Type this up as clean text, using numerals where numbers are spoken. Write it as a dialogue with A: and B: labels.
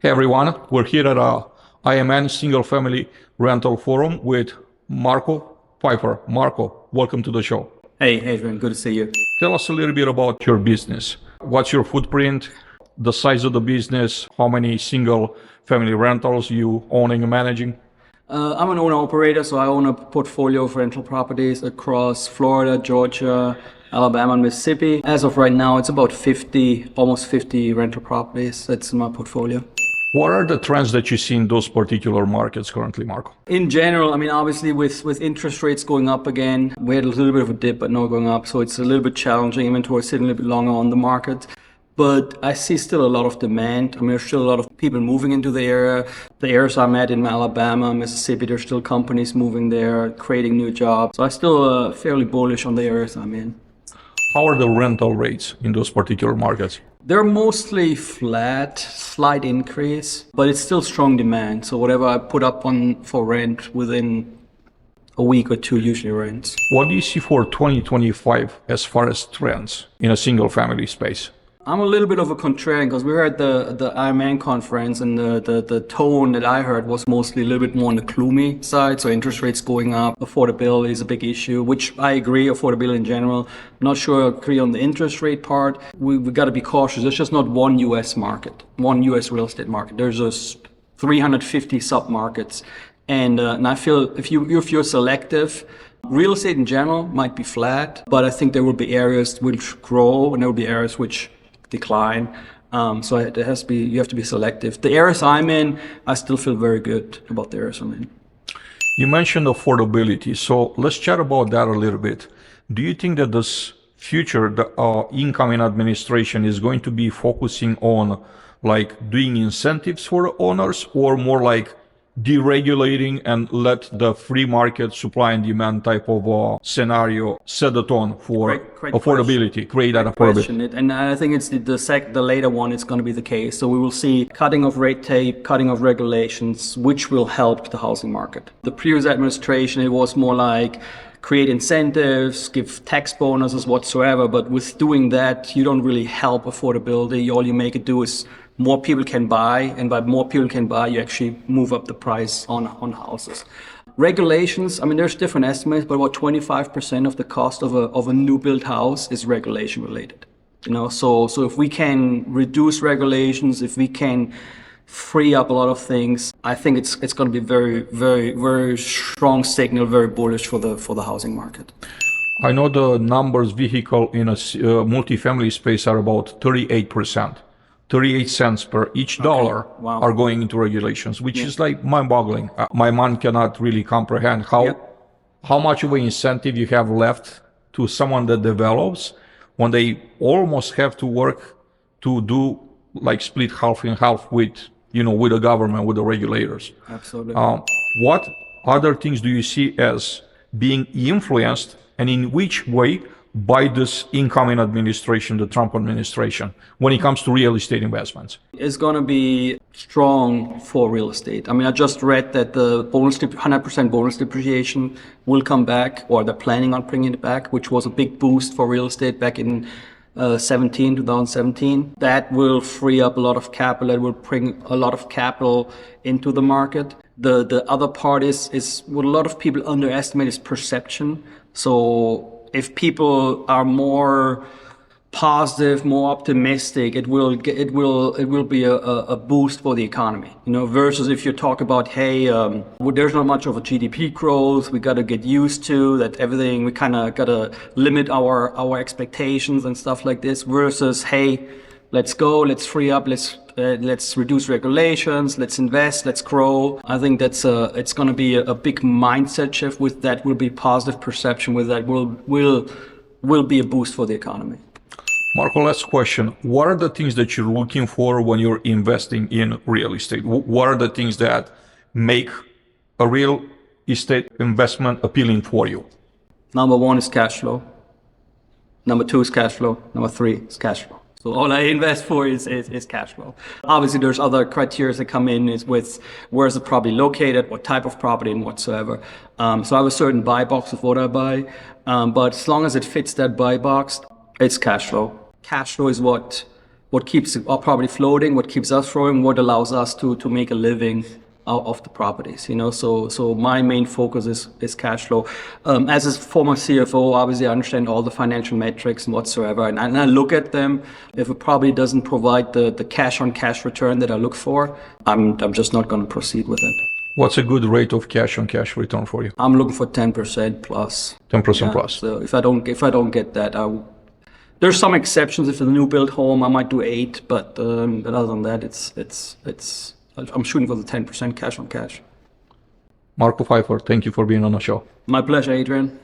A: Hey everyone, we're here at IMN Single Family Rental Forum with Marco Pfeiffer. Marco, welcome to the show.
B: Hey Adrian, good to see you.
A: Tell us a little bit about your business. What's your footprint, the size of the business, how many single family rentals you owning and managing?
B: I'm an owner-operator, so I own a portfolio of rental properties across Florida, Georgia, Alabama, and Mississippi. As of right now, it's about 50, almost 50 rental properties. That's my portfolio.
A: What are the trends that you see in those particular markets currently, Marco?
B: In general, I mean, obviously with interest rates going up again, we had a little bit of a dip, but no going up. So it's a little bit challenging. Inventory sitting a little bit longer on the market. But I see still a lot of demand. I mean, there's still a lot of people moving into the area. The areas I'm at in Alabama, Mississippi, there's still companies moving there, creating new jobs. So I'm still fairly bullish on the areas I'm in.
A: How are the rental rates in those particular markets?
B: They're mostly flat, slight increase, but it's still strong demand. So whatever I put up on for rent within a week or two usually rents.
A: What do you see for 2025 as far as trends in a single family space?
B: I'm a little bit of a contrarian because we were at the IMN conference, and the tone that I heard was mostly a little bit more on the gloomy side. So interest rates going up, affordability is a big issue, which I agree, affordability in general. I'm not sure I agree on the interest rate part. We got to be cautious. There's just not one US market, one US real estate market. There's just 350 sub-markets. And I feel if you're selective, real estate in general might be flat, but I think there will be areas which grow and there will be areas which decline. So it has to be, you have to be selective. The areas I'm in, I still feel very good about the areas I'm in.
A: You mentioned affordability, so let's chat about that a little bit. Do you think that this future, the incoming administration is going to be focusing on like doing incentives for the owners, or more like deregulating and let the free market supply and demand type of scenario set the tone for
B: Great
A: affordability,
B: question.
A: create that
B: Great
A: affordability?
B: question. And I think it's the later one is going to be the case. So we will see cutting of red tape, cutting of regulations, which will help the housing market. The previous administration, it was more like create incentives, give tax bonuses whatsoever. But with doing that, you don't really help affordability. All you make it do is more people can buy, and by more people can buy, you actually move up the price on houses. Regulations, I mean, there's different estimates, but about 25% of the cost of a new built house is regulation related. You know, so if we can reduce regulations, if we can free up a lot of things, I think it's going to be very, very, very strong signal, very bullish for the housing market.
A: I know the numbers vehicle in a multifamily space are about 38%. 38 cents per each dollar are going into regulations, which is like mind-boggling. My mind cannot really comprehend how much of an incentive you have left to someone that develops when they almost have to work to do like split half and half with, you know, with the government, with the regulators.
B: Absolutely.
A: What other things do you see as being influenced, and in which way, by this incoming administration, the Trump administration, when it comes to real estate investments?
B: It's going to be strong for real estate. I mean, I just read that the 100% bonus depreciation will come back, or they're planning on bringing it back, which was a big boost for real estate back in 2017. That will free up a lot of capital. It will bring a lot of capital into the market. The other part is what a lot of people underestimate is perception. So if people are more positive, more optimistic, it will be a boost for the economy. You know, versus if you talk about, hey, there's not much of a GDP growth, we got to get used to that, everything, we kind of got to limit our expectations and stuff like this. Versus, hey, let's go, let's free up, let's reduce regulations, let's invest, let's grow. I think that's it's going to be a big mindset shift. With that will be positive perception. With that will be a boost for the economy.
A: Marco, last question. What are the things that you're looking for when you're investing in real estate? What are the things that make a real estate investment appealing for you?
B: Number one is cash flow. Number two is cash flow. Number three is cash flow. So all I invest for is cash flow. Obviously, there's other criteria that come in is with where is the property located, what type of property, and whatsoever. So I have a certain buy box of what I buy, but as long as it fits that buy box, it's cash flow. Cash flow is what what keeps our property floating, what keeps us flowing, what allows us to make a living out of the properties, so my main focus is cash flow. As a former CFO, obviously I understand all the financial metrics and whatsoever, and I look at them. If a property doesn't provide the cash on cash return that I look for, I'm just not going to proceed with it.
A: What's a good rate of cash on cash return for you?
B: I'm looking for 10% plus.
A: 10% plus.
B: So if I don't get that, there's some exceptions. If it's a new build home, I might do 8, but other than that, I'm shooting for the 10% cash on cash.
A: Marco Pfeiffer, thank you for being on the show.
B: My pleasure, Adrian.